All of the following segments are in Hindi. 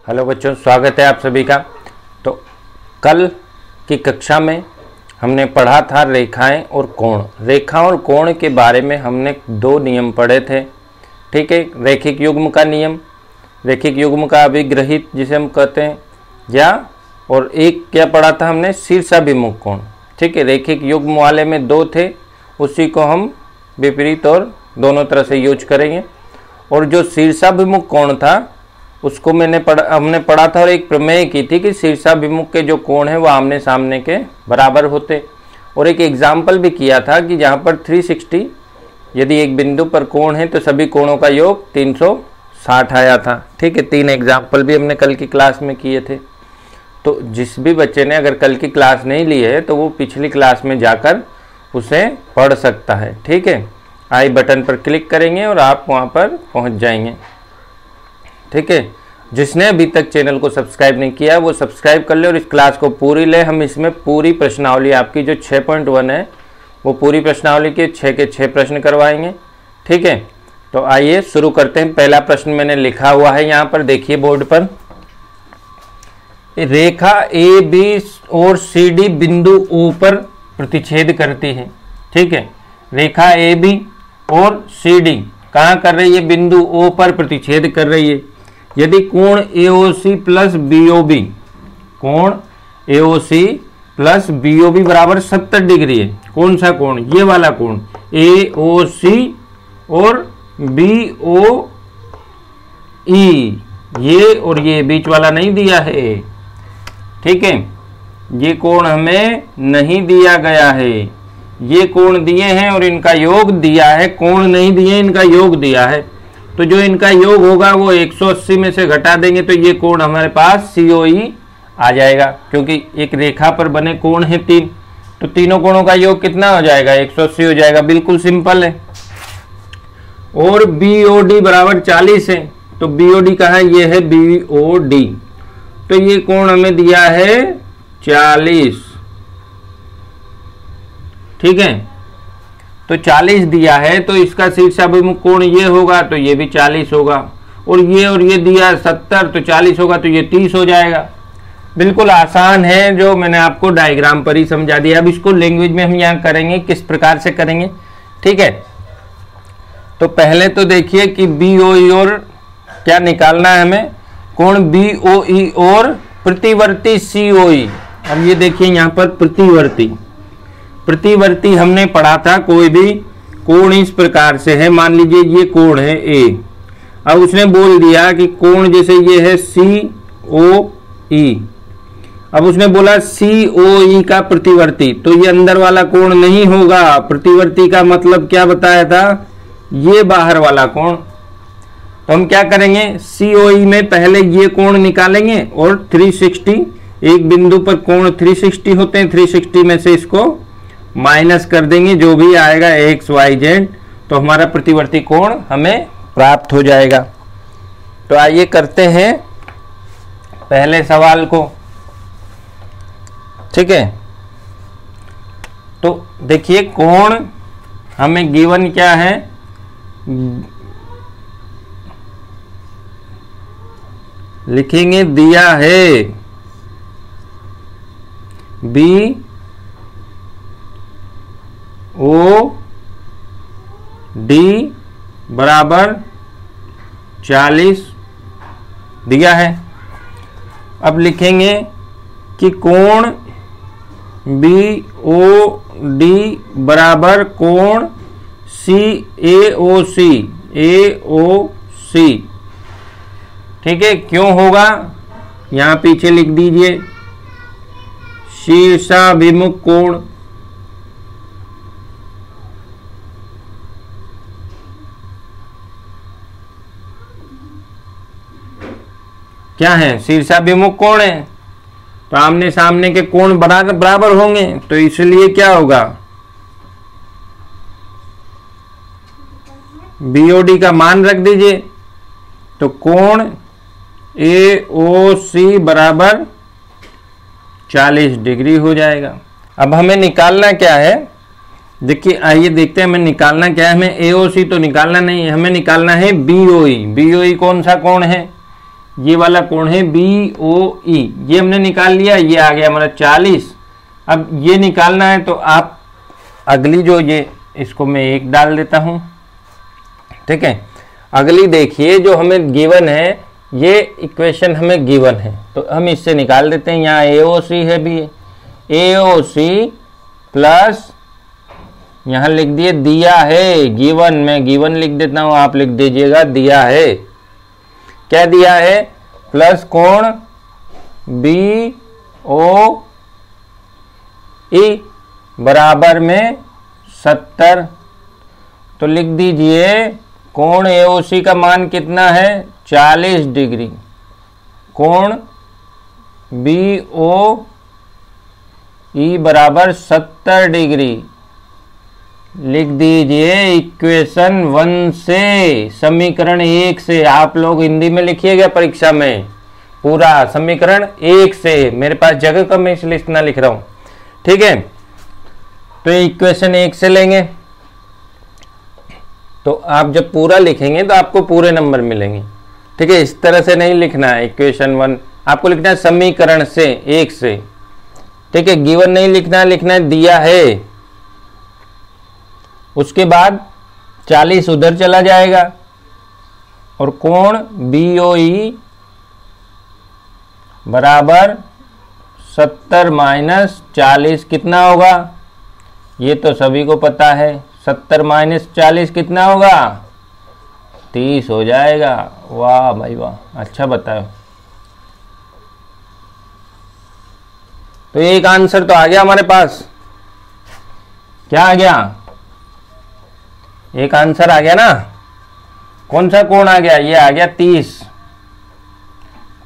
हेलो बच्चों, स्वागत है आप सभी का। तो कल की कक्षा में हमने पढ़ा था रेखाएं और कोण। रेखा और कोण के बारे में हमने दो नियम पढ़े थे। ठीक है, रैखिक युग्म का नियम, रैखिक युग्म का अभिग्रहित जिसे हम कहते हैं, या और एक क्या पढ़ा था हमने, शीर्षाभिमुख कोण। ठीक है, रैखिक युग्म वाले में दो थे, उसी को हम विपरीत और दोनों तरह से यूज करेंगे। और जो शीर्षाभिमुख कोण था उसको हमने पढ़ा था और एक प्रमेय की थी कि शीर्षाभिमुख के जो कोण हैं वो आमने सामने के बराबर होते। और एक एग्जाम्पल भी किया था कि जहाँ पर 360 यदि एक बिंदु पर कोण है तो सभी कोणों का योग 360 आया था। ठीक है, 3 एग्जाम्पल भी हमने कल की क्लास में किए थे। तो जिस भी बच्चे ने अगर कल की क्लास नहीं ली है तो वो पिछली क्लास में जाकर उसे पढ़ सकता है। ठीक है, आई बटन पर क्लिक करेंगे और आप वहाँ पर पहुँच जाएंगे। ठीक है, जिसने अभी तक चैनल को सब्सक्राइब नहीं किया वो सब्सक्राइब कर ले और इस क्लास को पूरी ले। हम इसमें पूरी प्रश्नावली आपकी जो 6.1 है वो पूरी प्रश्नावली के 6 के 6 प्रश्न करवाएंगे। ठीक है, तो आइए शुरू करते हैं। पहला प्रश्न मैंने लिखा हुआ है यहाँ पर, देखिए बोर्ड पर। रेखा ए बी और सी डी बिंदु ओ पर प्रतिच्छेद करती है। ठीक है, रेखा ए बी और सी डी कहाँ कर रही है, बिंदु ओ पर प्रतिच्छेद कर रही है। यदि कोण AOC प्लस BOB, कोण AOC प्लस BOB बराबर 70 डिग्री है। कौन सा कोण, ये वाला कोण AOC और BOE, ये और ये बीच वाला नहीं दिया है। ठीक है, ये कोण हमें नहीं दिया गया है, ये कोण दिए हैं और इनका योग दिया है। कोण नहीं दिए, इनका योग दिया है। तो जो इनका योग होगा वो 180 में से घटा देंगे तो ये कोण हमारे पास COE आ जाएगा, क्योंकि एक रेखा पर बने कोण है 3, तो तीनों कोणों का योग कितना हो जाएगा, 180 हो जाएगा। बिल्कुल सिंपल है। और BOD बराबर 40 है, तो BOD कहाँ है, ये है BOD। तो ये कोण हमें दिया है 40। ठीक है, तो 40 दिया है तो इसका शीर्षाभिमुख कोण ये होगा तो ये भी 40 होगा। और ये दिया 70 तो 40 होगा तो ये 30 हो जाएगा। बिल्कुल आसान है, जो मैंने आपको डायग्राम पर ही समझा दिया। अब इसको लैंग्वेज में हम यहाँ करेंगे, किस प्रकार से करेंगे। ठीक है, तो पहले तो देखिए कि BOE और क्या निकालना है हमें, कोण BOE और प्रतिवर्ती COE। अब ये देखिए यहाँ पर प्रतिवर्ती हमने पढ़ा था, कोई भी कोण इस प्रकार से है, मान लीजिए ये कोण है A। अब उसने बोल दिया कि कोण जैसे ये है COE, अब उसने बोला COE का प्रतिवर्ती, तो ये अंदर वाला कोण नहीं होगा। प्रतिवर्ती का मतलब क्या बताया था, ये बाहर वाला कोण। तो हम क्या करेंगे, COE में पहले ये कोण निकालेंगे और 360, एक बिंदु पर कोण 360 होते हैं, 360 में से इसको माइनस कर देंगे, जो भी आएगा XYZ, तो हमारा प्रतिवर्ती कोण हमें प्राप्त हो जाएगा। तो आइए करते हैं पहले सवाल को। ठीक है, तो देखिए कोण हमें गिवन क्या है, लिखेंगे दिया है BOD बराबर 40 दिया है। अब लिखेंगे कि कोण BOD बराबर कोण AOC। ठीक है, क्यों होगा, यहाँ पीछे लिख दीजिए शीर्षाभिमुख कोण। क्या है, शीर्षाभिमुख कोण है, तो आमने सामने के कोण बराबर होंगे, तो इसलिए क्या होगा, BOD का मान रख दीजिए, तो कोण AOC बराबर 40 डिग्री हो जाएगा। अब हमें निकालना क्या है, देखिए आइए देखते हैं हमें निकालना क्या है। हमें AOC तो निकालना नहीं है, हमें निकालना है BOE। BOE कौन सा कोण है, ये वाला कोण है BOE, ये हमने निकाल लिया, ये आ गया हमारा 40। अब ये निकालना है तो आप अगली जो ये इसको मैं 1 डाल देता हूं, ठीक है। अगली देखिए जो हमें गिवन है, ये इक्वेशन हमें गिवन है तो हम इससे निकाल देते हैं। यहाँ AOC है भी, AOC प्लस यहाँ लिख दिए दिया है गिवन, मैं गिवन लिख देता हूं, आप लिख दीजिएगा दिया है। क्या दिया है? प्लस कोण BOE बराबर में 70। तो लिख दीजिए कोण AOC का मान कितना है? 40 डिग्री। कोण BOE बराबर 70 डिग्री। लिख दीजिए इक्वेशन 1 से, समीकरण 1 से। आप लोग हिंदी में लिखिएगा परीक्षा में पूरा समीकरण 1 से, मेरे पास जगह कम है इसलिए इतना लिख रहा हूं, ठीक है। तो इक्वेशन 1 से लेंगे तो आप जब पूरा लिखेंगे तो आपको पूरे नंबर मिलेंगे, ठीक है। इस तरह से नहीं लिखना है इक्वेशन 1, आपको लिखना है समीकरण से 1 से, ठीक है। गिवन नहीं लिखना है, लिखना है दिया है। उसके बाद 40 उधर चला जाएगा और कोण BOE बराबर 70 माइनस 40 कितना होगा? ये तो सभी को पता है, 70 माइनस 40 कितना होगा? 30 हो जाएगा। वाह भाई वाह, अच्छा बताओ। तो एक आंसर तो आ गया हमारे पास। क्या आ गया? एक आंसर आ गया ना। कौन सा कोण आ गया? ये आ गया 30।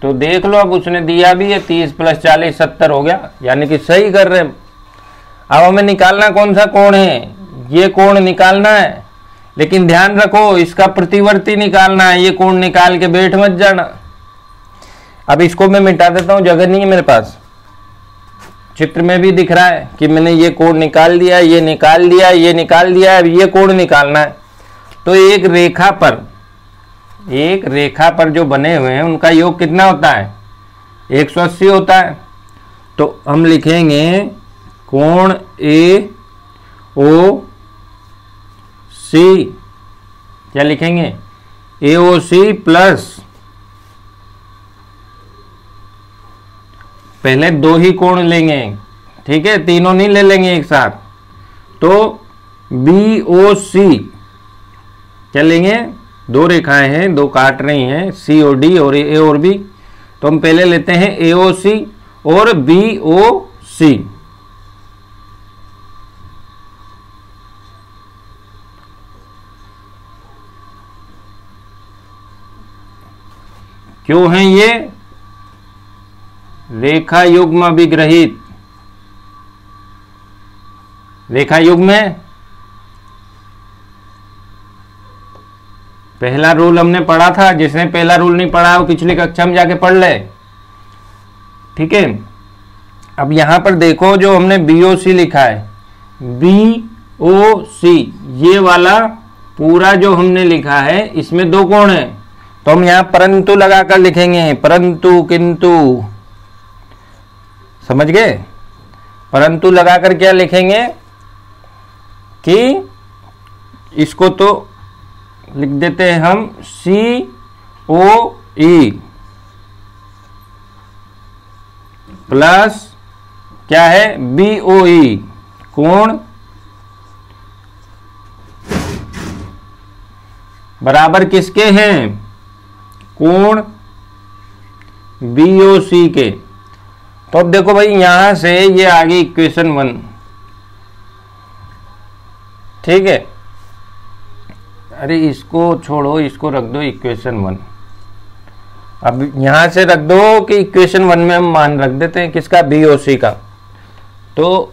तो देख लो, अब उसने दिया भी है 30 प्लस 40 70 हो गया, यानी कि सही कर रहे हैं। अब हमें निकालना कौन सा कोण है? ये कोण निकालना है, लेकिन ध्यान रखो इसका प्रतिवर्ती निकालना है। ये कोण निकाल के बैठ मत जाना। अब इसको मैं मिटा देता हूं, जगह नहीं है मेरे पास। चित्र में भी दिख रहा है कि मैंने ये कोण निकाल दिया, ये निकाल दिया, ये निकाल दिया। अब ये कोण निकालना है तो एक रेखा पर जो बने हुए हैं उनका योग कितना होता है? 180 होता है। तो हम लिखेंगे कोण AOC, क्या लिखेंगे? AOC प्लस, पहले 2 ही कोण लेंगे, ठीक है, तीनों नहीं ले लेंगे एक साथ। तो BOC क्या लेंगे? 2 रेखाएं हैं, 2 काट रही हैं, C और D और A और B। तो हम पहले लेते हैं AOC और BOC। क्यों है ये? रेखा युग्म अभिग्रहित। रेखा युग्म में पहला रूल हमने पढ़ा था, जिसने पहला रूल नहीं पढ़ा वो पिछली कक्षा में जाके पढ़ ले, ठीक है। अब यहां पर देखो जो हमने BOC लिखा है, BOC ये वाला पूरा जो हमने लिखा है इसमें 2 कोण है, तो हम यहां परंतु लगाकर लिखेंगे, परंतु किंतु, समझ गए? परंतु लगाकर क्या लिखेंगे कि इसको तो लिख देते हैं हम COE प्लस क्या है? BOE। कोण बराबर किसके हैं? कोण BOC के। तो अब देखो भाई, यहां से ये आ गई इक्वेशन 1, ठीक है। अरे इसको छोड़ो, इसको रख दो इक्वेशन 1। अब यहां से रख दो कि इक्वेशन 1 में हम मान रख देते हैं किसका? BOC का। तो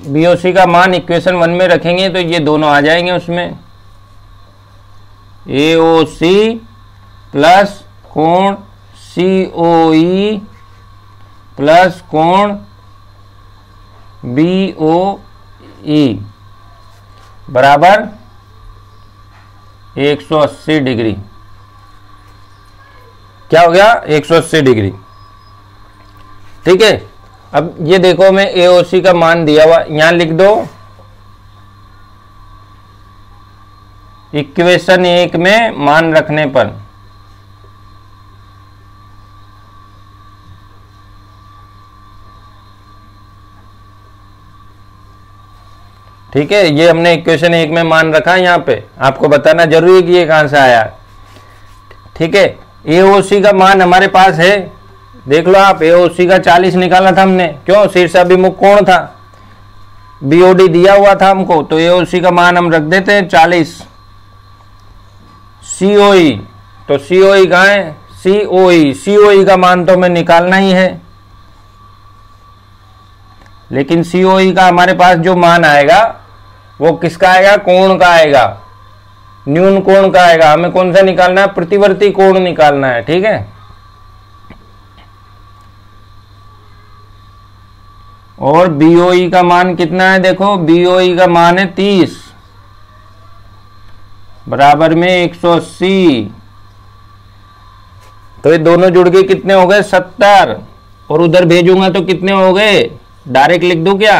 BOC का मान इक्वेशन 1 में रखेंगे तो ये दोनों आ जाएंगे उसमें, AOC प्लस कोण COE प्लस कोण BOE बराबर 180 डिग्री, क्या हो गया 180 डिग्री। ठीक है, अब ये देखो मैं AOC का मान दिया हुआ यहां लिख दो, इक्वेशन 1 में मान रखने पर। ठीक है, ये हमने इक्वेशन 1 में मान रखा है, यहां पे आपको बताना जरूरी है कि ये कहां से आया। ठीक है, AOC का मान हमारे पास है, देख लो आप, AOC का 40 निकाला था हमने, क्यों, शीर्षाभिमुख कोण था, BOD दिया हुआ था हमको, तो AOC का मान हम रख देते हैं 40। COE, तो COE कहाँ है, COE का मान तो हमें निकालना ही है, लेकिन COE का हमारे पास जो मान आएगा वो किसका आएगा, कोण का आएगा, न्यून कोण का आएगा। हमें कौन सा निकालना है, प्रतिवर्ती कोण निकालना है। ठीक है, और BOE का मान कितना है, देखो BOE का मान है 30 बराबर में 180, तो ये दोनों जुड़ के कितने हो गए 70, और उधर भेजूंगा तो कितने हो गए, डायरेक्ट लिख दूं क्या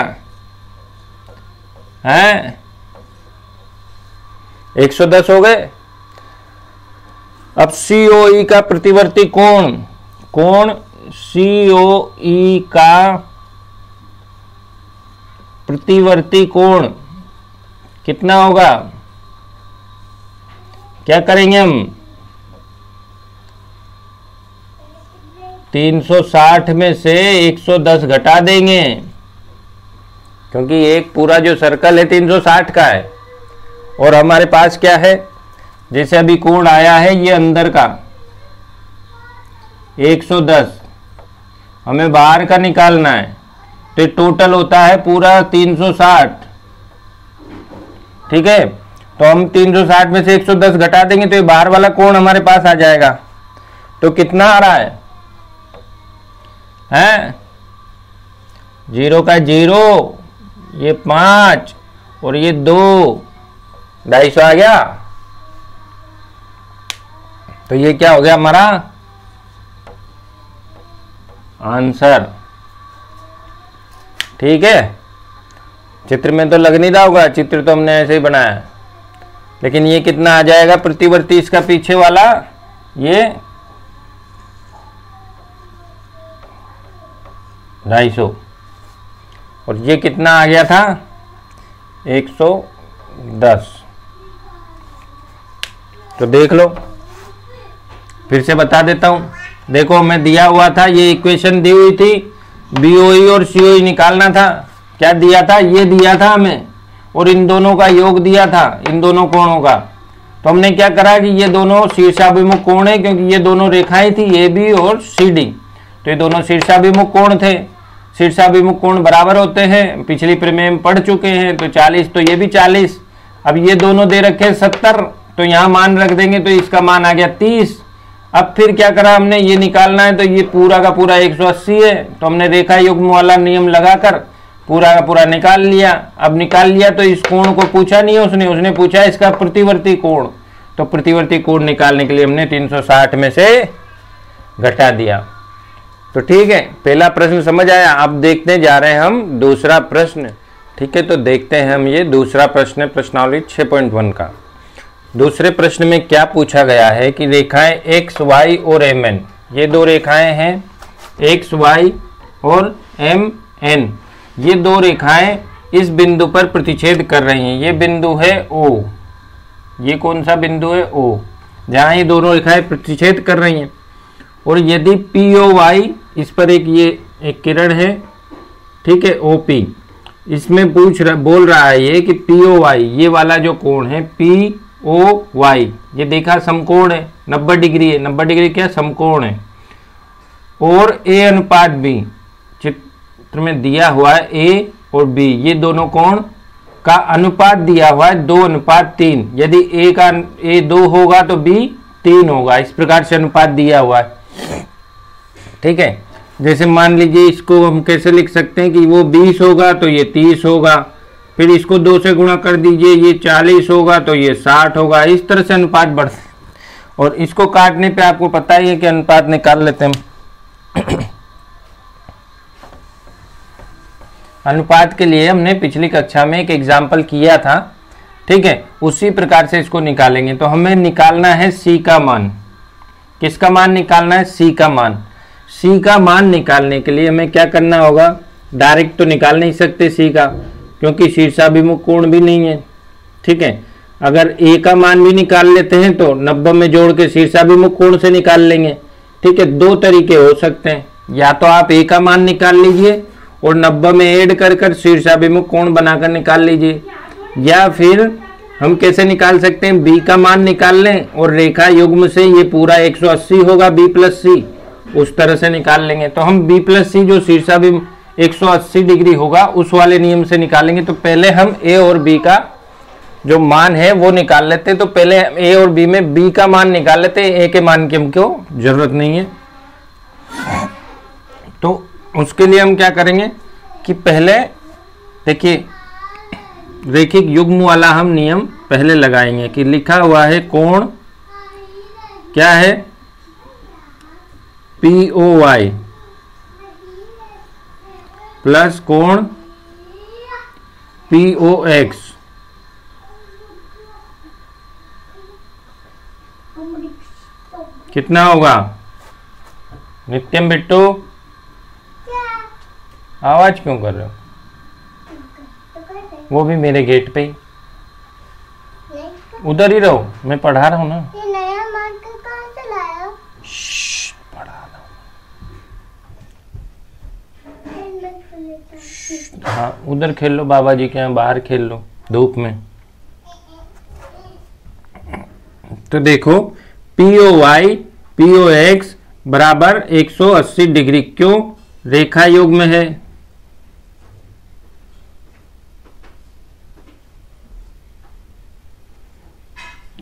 है, 110 हो गए। अब COE का प्रतिवर्ती कोण, COE का प्रतिवर्ती कोण कितना होगा, क्या करेंगे हम, 360 में से 110 घटा देंगे, क्योंकि एक पूरा जो सर्कल है 360 का है, और हमारे पास क्या है, जैसे अभी कोण आया है ये अंदर का 110, हमें बाहर का निकालना है, तो टोटल होता है पूरा 360। ठीक है, तो हम 360 में से 110 घटा देंगे तो ये बाहर वाला कोण हमारे पास आ जाएगा। तो कितना आ रहा है, हैं 0 का 0, ये 5 और ये 2, 250 आ गया। तो ये क्या हो गया हमारा आंसर। ठीक है, चित्र में तो लग नहीं रहा होगा, चित्र तो हमने ऐसे ही बनाया, लेकिन ये कितना आ जाएगा प्रतिवर्ती, इसका पीछे वाला ये 250, और ये कितना आ गया था 110। तो देख लो, फिर से बता देता हूं, देखो हमें दिया हुआ था, ये इक्वेशन दी हुई थी, BOE और COE निकालना था, क्या दिया था, ये दिया था हमें, और इन दोनों का योग दिया था, इन दोनों कोणों का। तो हमने क्या करा कि ये दोनों शीर्षाभिमुख कोण है, क्योंकि ये दोनों रेखाएं थी AB और CD, तो ये दोनों शीर्षाभिमुख कोण थे, शीर्षाभिमुख कोण बराबर होते हैं, पिछली प्रमेय में पढ़ चुके हैं। तो 40, तो ये भी 40, अब ये दोनों दे रखे 70, तो यहाँ मान रख देंगे, तो इसका मान आ गया 30। अब फिर क्या करा हमने, ये निकालना है, तो ये पूरा का पूरा 180 है, तो हमने रेखा युग्म वाला नियम लगाकर पूरा का पूरा निकाल लिया। अब निकाल लिया तो इस कोण को पूछा नहीं है उसने पूछा इसका प्रतिवर्ती कोण, तो प्रतिवर्ती कोण निकालने के लिए हमने 360 में से घटा दिया। तो ठीक है, पहला प्रश्न समझ आया। अब देखने जा रहे हैं हम दूसरा प्रश्न। ठीक है, तो देखते हैं हम ये दूसरा प्रश्न, प्रश्नावली 6.1 का। दूसरे प्रश्न में क्या पूछा गया है कि रेखाएं x, y और mn, ये दो रेखाएं हैं x, y और mn, ये दो रेखाएं इस बिंदु पर प्रतिच्छेद कर रही हैं। ये बिंदु है O, ये कौन सा बिंदु है O, जहाँ ये दोनों रेखाएं प्रतिच्छेद कर रही हैं। और यदि POY, इस पर एक किरण है, ठीक है, OP, इसमें बोल रहा है ये कि POY, ये वाला जो कोण है POY, ये देखा समकोण है, 90 डिग्री है, 90 डिग्री क्या समकोण है। और A अनुपात B, चित्र में दिया हुआ है A और B, ये दोनों कोण का अनुपात दिया हुआ है 2:3। यदि A 2 होगा तो B 3 होगा, इस प्रकार से अनुपात दिया हुआ है। ठीक है, जैसे मान लीजिए इसको हम कैसे लिख सकते हैं कि वो 20 होगा तो ये 30 होगा, फिर इसको 2 से गुणा कर दीजिए, ये 40 होगा तो ये 60 होगा, इस तरह से अनुपात बढ़ते। और इसको काटने पे आपको पता ही है कि अनुपात निकाल लेते हैं हम। अनुपात के लिए हमने पिछली कक्षा में एक एग्जाम्पल किया था, ठीक है, उसी प्रकार से इसको निकालेंगे। तो हमें निकालना है सी का मान। किसका मान निकालना है? सी का मान। सी का मान निकालने के लिए हमें क्या करना होगा? डायरेक्ट तो निकाल नहीं सकते सी का, क्योंकि शीर्षाभिमुख कोण भी नहीं है, ठीक है। अगर ए का मान भी निकाल लेते हैं तो 90 में जोड़ के शीर्षाभिमुख कोण से निकाल लेंगे, ठीक है। दो तरीके हो सकते हैं, या तो आप ए का मान निकाल लीजिए और 90 में ऐड कर कर शीर्षाभिमुख कोण बनाकर निकाल लीजिए, या फिर हम कैसे निकाल सकते हैं? बी का मान निकाल लें और रेखा युग्म से ये पूरा 180 होगा बी प्लस सी, उस तरह से निकाल लेंगे। तो हम बी प्लस सी जो शीर्षाभिमुख 180 डिग्री होगा उस वाले नियम से निकालेंगे। तो पहले हम ए और बी का जो मान है वो निकाल लेते हैं। तो पहले हम ए और बी में बी का मान निकाल लेते हैं, ए के मान की हमको जरूरत नहीं है। तो उसके लिए हम क्या करेंगे कि पहले देखिए रैखिक युग्म वाला हम नियम पहले लगाएंगे कि लिखा हुआ है कोण क्या है? POY प्लस कोण POX कितना होगा? नित्यम बिट्टू आवाज क्यों कर रहे हो? वो भी मेरे गेट पे ही, उधर ही रहो, मैं पढ़ा रहा हूँ ना। ये नया मार्कर कहाँ से लाया? पढ़ा रहा हूँ। हाँ उधर खेल लो, बाबा जी के यहाँ बाहर खेल लो धूप में। तो देखो POY POX बराबर 180 डिग्री, क्यों? रेखा युग्म है।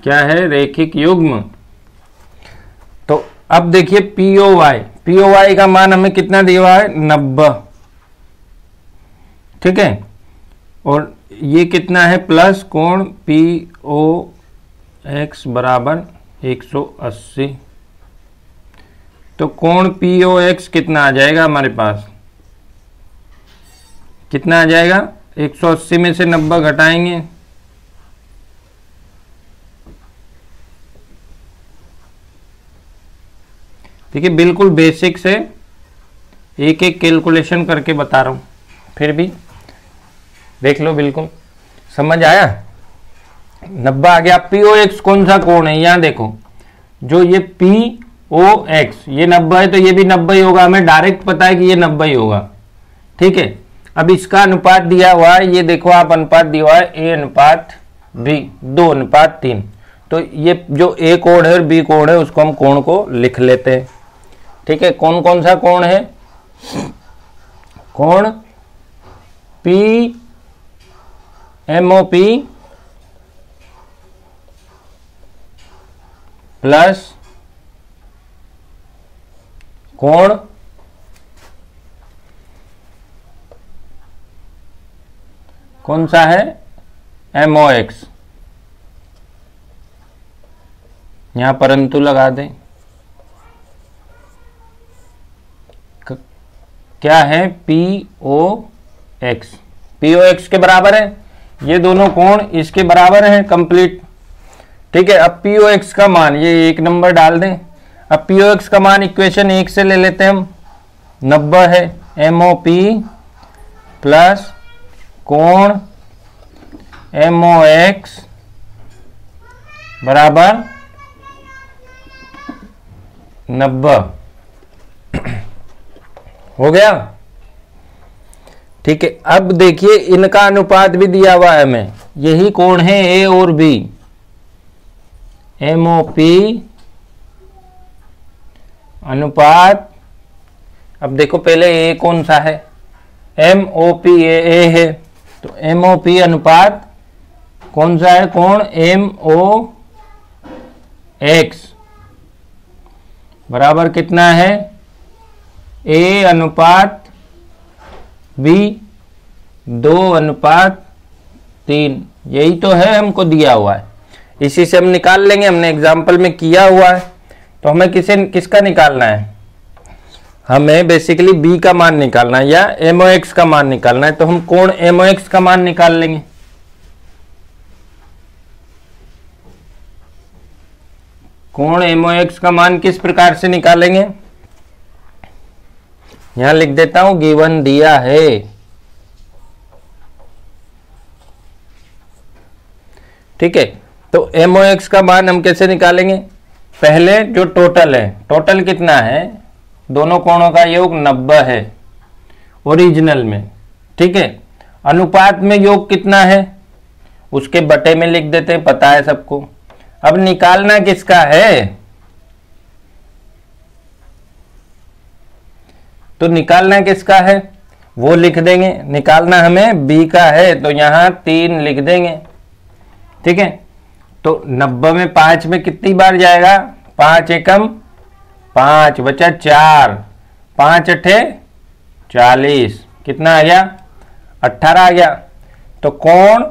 क्या है? रैखिक युग्म। तो अब देखिए POY का मान हमें कितना दिया हुआ है? 90, ठीक है। और ये कितना है? प्लस कोण POX बराबर 180। तो कोण POX कितना आ जाएगा हमारे पास? कितना आ जाएगा? 180 में से 90 घटाएंगे, ठीक है। बिल्कुल बेसिक से एक एक कैलकुलेशन करके बता रहा हूं, फिर भी देख लो, बिल्कुल समझ आया। 90 आ गया। POX कौन सा कोण है? यहां देखो, जो ये POX ये 90 है तो ये भी 90 ही होगा, हमें डायरेक्ट पता है कि ये 90 ही होगा, ठीक है। अब इसका अनुपात दिया हुआ है, ये देखो आप अनुपात दिया हुआ है A अनुपात B 2:3। तो ये जो A कोण है और B कोण है उसको हम कोण को लिख लेते हैं, ठीक है। कौन कौन सा कोण है? कोण MOP प्लस कोण कौन सा है? MOX। यहां परंतु लगा दें। क्या है? POX के बराबर है, ये दोनों कोण इसके बराबर हैं, कंप्लीट, ठीक है। अब POX का मान ये एक नंबर डाल दें। अब POX का मान इक्वेशन 1 से ले लेते हैं हम, 90 है। MOP प्लस कोण MOX बराबर 90 हो गया, ठीक है। अब देखिए इनका अनुपात भी दिया हुआ है हमें, यही कोण है A और B। MOP अनुपात, अब देखो पहले A कौन सा है? MOP A है, तो MOP अनुपात कौन सा है? कोण MOX बराबर कितना है? A अनुपात B 2:3। यही तो है हमको दिया हुआ है। इसी से हम निकाल लेंगे, हमने एग्जाम्पल में किया हुआ है। तो हमें किसका निकालना है, हमें बेसिकली बी का मान निकालना है या MOX का मान निकालना है। तो हम कोण MOX का मान निकाल लेंगे। कोण MOX का मान किस प्रकार से निकालेंगे, यहां लिख देता हूं, गिवन दिया है। ठीक है, तो MOX का मान हम कैसे निकालेंगे, पहले जो टोटल है, टोटल कितना है, दोनों कोणों का योग 90 है ओरिजिनल में। ठीक है, अनुपात में योग कितना है उसके बटे में लिख देते हैं, पता है सबको। अब निकालना किसका है, तो निकालना किसका है वो लिख देंगे। निकालना हमें बी का है, तो यहां 3 लिख देंगे। ठीक है, तो 90 में 5 में कितनी बार जाएगा, 5 एकम 5 बचा 4, 5 अठे 40, कितना आ गया 18 आ गया। तो कोण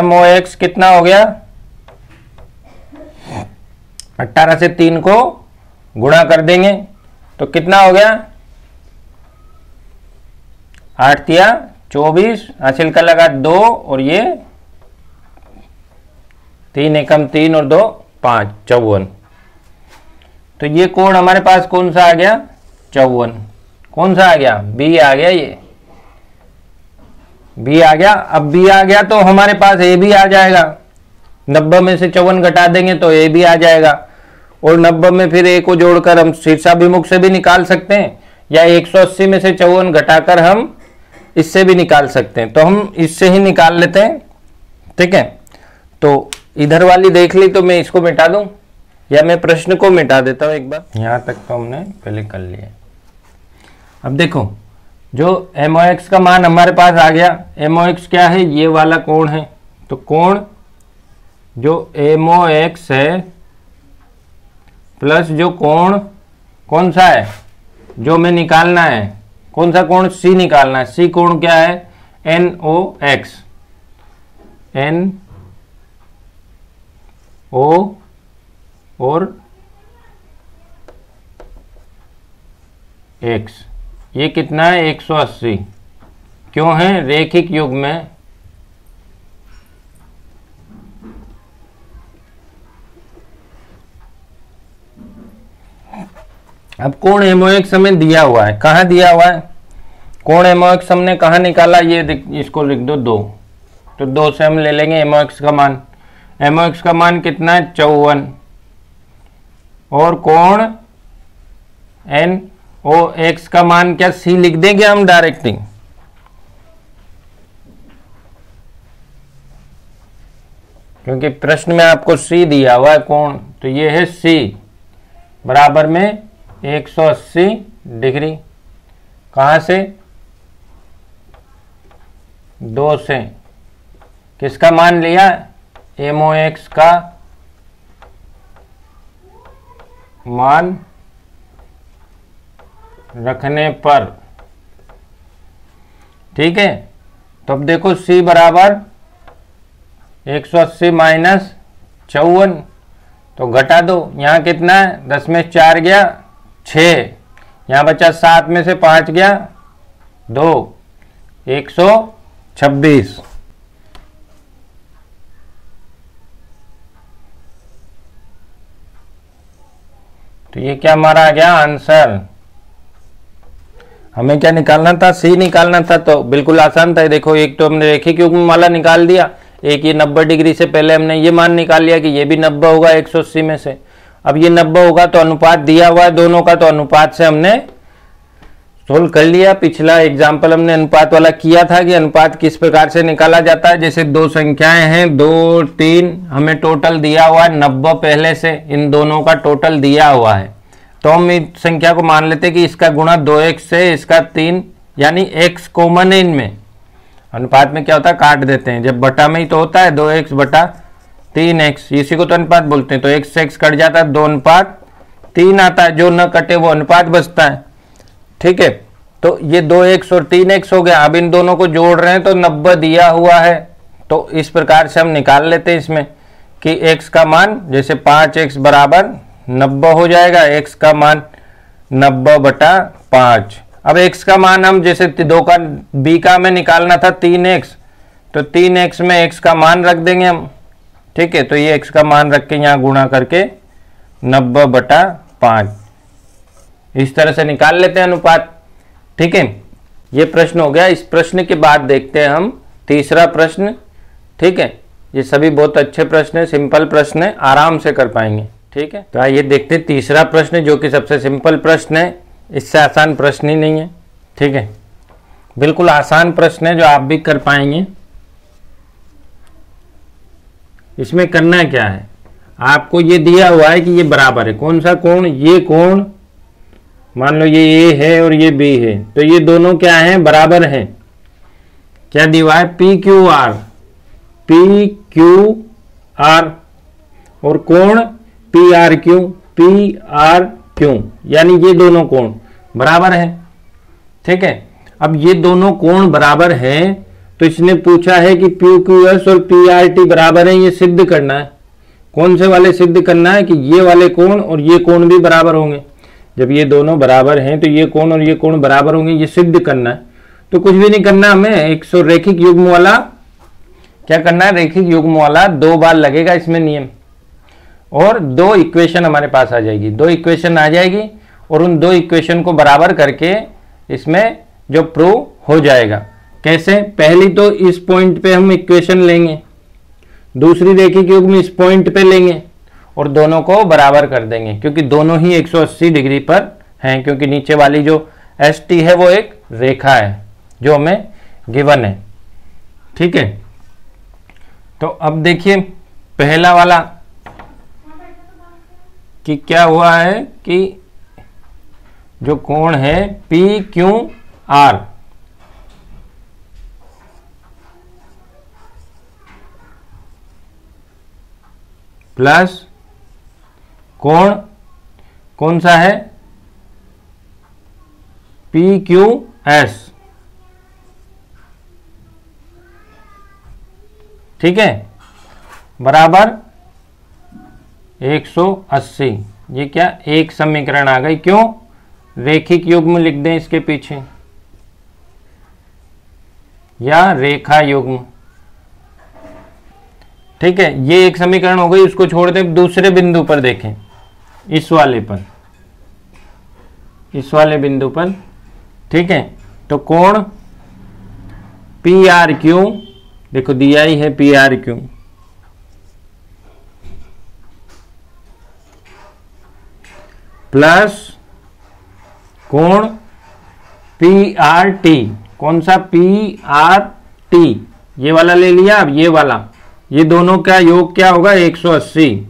MOX कितना हो गया, 18 से 3 को गुणा कर देंगे तो कितना हो गया, 8 या 24, हासिल का लगा 2 और ये 3 एकम 3 और 2 5, 54। तो ये कोण हमारे पास कौन सा आ गया, 54। कौन सा आ गया, बी आ गया, ये बी आ गया। अब बी आ गया तो हमारे पास ए भी आ जाएगा, 90 में से 54 घटा देंगे तो ए भी आ जाएगा। और 90 में फिर ए को जोड़कर हम शीर्षाभिमुख से भी निकाल सकते हैं, या 180 में से 54 घटाकर हम इससे भी निकाल सकते हैं। तो हम इससे ही निकाल लेते हैं। ठीक है, तो इधर वाली देख ली तो मैं इसको मिटा दूं, या मैं प्रश्न को मिटा देता हूं एक बार। यहां तक तो हमने पहले कर लिया। अब देखो, जो MOX का मान हमारे पास आ गया, MOX क्या है, ये वाला कोण है। तो कोण जो MOX है प्लस जो कोण कौन सा है जो हमें निकालना है, कौन सा कोण, C निकालना है। C कोण क्या है, NOX, NO और X, ये कितना है 180। क्यों है, रैखिक युग्म में। अब कोण MOX हमें दिया हुआ है, कहाँ दिया हुआ है, कोण MOX हमने कहाँ निकाला, ये इसको लिख दो 2। तो 2 से हम ले लेंगे MOX का मान। MOX का मान कितना है 54, और कोण NOX का मान क्या C लिख देंगे हम डायरेक्ट ही, क्योंकि प्रश्न में आपको C दिया हुआ है कोण। तो ये है C बराबर में 180 डिग्री। कहाँ से, 2 से। किसका मान लिया, MOX का मान रखने पर। ठीक है, तो अब देखो C बराबर 180 माइनस 54, तो घटा दो, यहाँ कितना है, 10 में 4 गया 6, यहाँ बचा 7 में से 5 गया 2, 126। तो ये क्या हमारा आ गया आंसर। हमें क्या निकालना था, C निकालना था। तो बिल्कुल आसान था। देखो, एक तो हमने रैखिक युग्म वाला निकाल दिया, एक ये 90 डिग्री से पहले हमने ये मान निकाल लिया कि ये भी 90 होगा 180 में से। अब ये 90 होगा तो अनुपात दिया हुआ है दोनों का, तो अनुपात से हमने सोल्व कर लिया। पिछला एग्जाम्पल हमने अनुपात वाला किया था कि अनुपात किस प्रकार से निकाला जाता है। जैसे दो संख्याएं हैं 2, 3, हमें टोटल दिया हुआ है 90 पहले से, इन दोनों का टोटल दिया हुआ है। तो हम इस संख्या को मान लेते हैं कि इसका गुणा 2x से इसका 3, यानी x कॉमन है इनमें। अनुपात में क्या होता है, काट देते हैं, जब बटा में ही तो होता है 2x बटा 3x, इसी को तो अनुपात बोलते हैं। तो x से x कट जाता है, 2:3 आता है, जो न कटे वो अनुपात बचता है। ठीक है, तो ये 2x और 3x हो गया। अब इन दोनों को जोड़ रहे हैं तो 90 दिया हुआ है, तो इस प्रकार से हम निकाल लेते हैं इसमें कि x का मान जैसे 5x बराबर 90 हो जाएगा, x का मान 90/5। अब x का मान हम जैसे दो का b का हमें निकालना था 3x, तो 3x में x का मान रख देंगे हम, ठीक है। तो ये x का मान रख के यहाँ गुणा करके 90/5 इस तरह से निकाल लेते हैं अनुपात, ठीक है। ये प्रश्न हो गया। इस प्रश्न के बाद देखते हैं हम तीसरा प्रश्न, ठीक है। ये सभी बहुत अच्छे प्रश्न है, सिंपल प्रश्न है, आराम से कर पाएंगे, ठीक है। तो आइए देखते हैं तीसरा प्रश्न जो कि सबसे सिंपल प्रश्न है, इससे आसान प्रश्न ही नहीं है, ठीक है। बिल्कुल आसान प्रश्न है जो आप भी कर पाएंगे। इसमें करना क्या है, आपको ये दिया हुआ है कि ये बराबर है, कौन सा कोण, ये कोण, मान लो ये ए है और ये बी है, तो ये दोनों क्या हैं, बराबर हैं। क्या दिया हुआ है, P Q R, P Q R, और कोण P R Q, P R Q, यानी ये दोनों कोण बराबर हैं, ठीक है। अब ये दोनों कोण बराबर हैं तो इसने पूछा है कि पी क्यू एस और पी आर टी बराबर हैं, ये सिद्ध करना है। कौन से वाले सिद्ध करना है कि ये वाले कोण और ये कोण भी बराबर होंगे। जब ये दोनों बराबर हैं तो ये कोण और ये कोण बराबर होंगे, ये सिद्ध करना है। तो कुछ भी नहीं करना हमें, एक रैखिक युग्म वाला क्या करना है, रैखिक युग्म वाला 2 बार लगेगा इसमें नियम, और 2 इक्वेशन हमारे पास आ जाएगी, 2 इक्वेशन आ जाएगी, और उन 2 इक्वेशन को बराबर करके इसमें जो प्रूव हो जाएगा। कैसे, पहली तो इस पॉइंट पे हम इक्वेशन लेंगे, दूसरी रैखिक युग्म इस पॉइंट पे लेंगे और दोनों को बराबर कर देंगे, क्योंकि दोनों ही 180 डिग्री पर हैं, क्योंकि नीचे वाली जो एस टी है वो एक रेखा है जो हमें गिवन है, ठीक है। तो अब देखिए पहला वाला कि क्या हुआ है कि जो कोण है पी क्यू आर, प्लस कोण कौन सा है, पी क्यू एस, ठीक है, बराबर 180। ये क्या एक समीकरण आ गई, क्यों, रैखिक युग्म लिख दें इसके पीछे या रेखा युग्म, ठीक है। ये एक समीकरण हो गई, उसको छोड़ दें। दूसरे बिंदु पर देखें, इस वाले पर, इस वाले बिंदु पर, ठीक है। तो कोण पी आर क्यू, देखो दिया ही है पी आर क्यू, प्लस कोण पी आर टी, कौन सा, पी आर टी, ये वाला ले लिया। अब ये वाला, ये दोनों का योग क्या होगा, 180।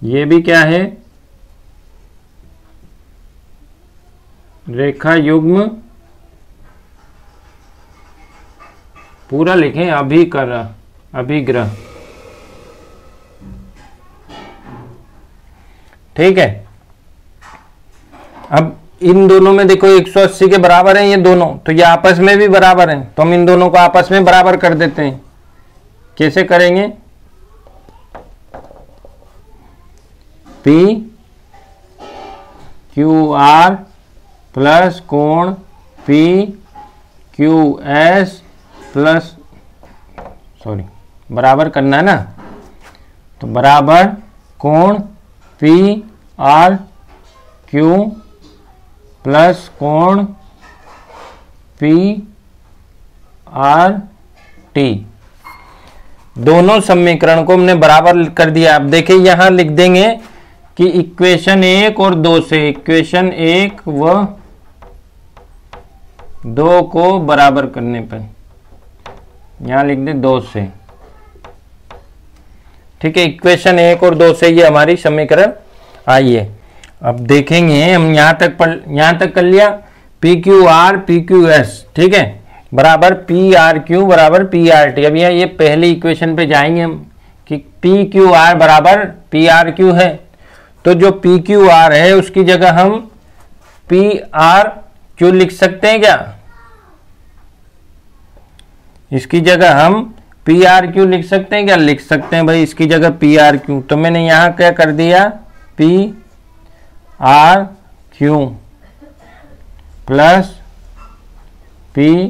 ये भी क्या है, रेखा युग्म, पूरा लिखें, अभिग्रह, ठीक है। अब इन दोनों में देखो 180 के बराबर हैं ये दोनों, तो ये आपस में भी बराबर हैं, तो हम इन दोनों को आपस में बराबर कर देते हैं। कैसे करेंगे, पी क्यू आर प्लस कोण P Q S plus, sorry, बराबर करना है ना, तो बराबर कोण पी आर क्यू प्लस कोण पी आर टी, दोनों समीकरण को हमने बराबर कर दिया। अब देखिए यहां लिख देंगे कि इक्वेशन 1 और 2 से, इक्वेशन 1 व 2 को बराबर करने पर यहां लिख दे 2 से, ठीक है। इक्वेशन 1 और 2 से ये हमारी समीकरण आई है। अब देखेंगे हम यहां तक कर लिया, P Q R P Q S, ठीक है, बराबर पी आर क्यू बराबर पी आर टी। अब ये पहली इक्वेशन पे जाएंगे हम कि पी क्यू आर बराबर पी आर क्यू है, तो जो पी क्यू आर है उसकी जगह हम पी आर क्यू लिख सकते हैं क्या? इसकी जगह हम पी आर क्यू लिख सकते हैं क्या? लिख सकते हैं भाई, इसकी जगह पी आर क्यू। तो मैंने यहां क्या कर दिया, P R Q plus P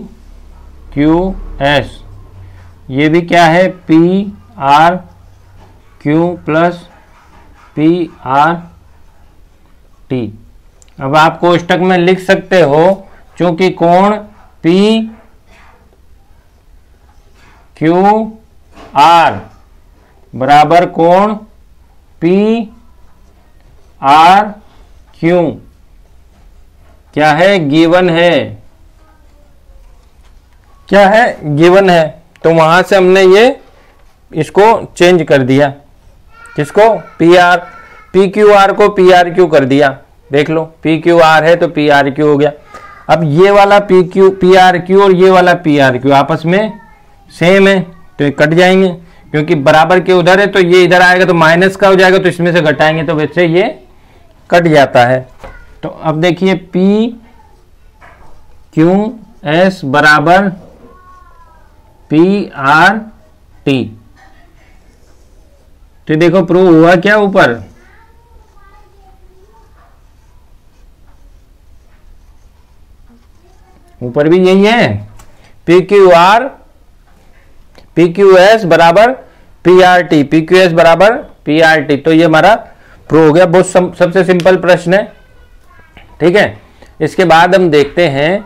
Q S, ये भी क्या है, P R Q plus P R T. अब आप कोष्टक में लिख सकते हो, क्योंकि कोण पी क्यू आर बराबर कोण पी आर क्यू क्या है, गिवन है। क्या है, गिवन है। तो वहां से हमने ये इसको चेंज कर दिया, किसको, P R, P Q R को पी आर क्यू कर दिया। देख लो, पी क्यू आर है तो पी आर क्यू हो गया। अब ये वाला पी आर क्यू और ये वाला पी आर क्यू आपस में सेम है, तो ये कट जाएंगे, क्योंकि बराबर के उधर है, तो ये इधर आएगा तो माइनस का हो जाएगा, तो इसमें से घटाएंगे तो वैसे ये कट जाता है। तो अब देखिए पी क्यू एस बराबर पी आर टी। तो देखो प्रूव हुआ क्या, ऊपर भी यही है, पी क्यू एस बराबर P R T, P Q S बराबर पी आर टी। तो ये हमारा प्रूव हो गया। बहुत सबसे सिंपल प्रश्न है, ठीक है। इसके बाद हम देखते हैं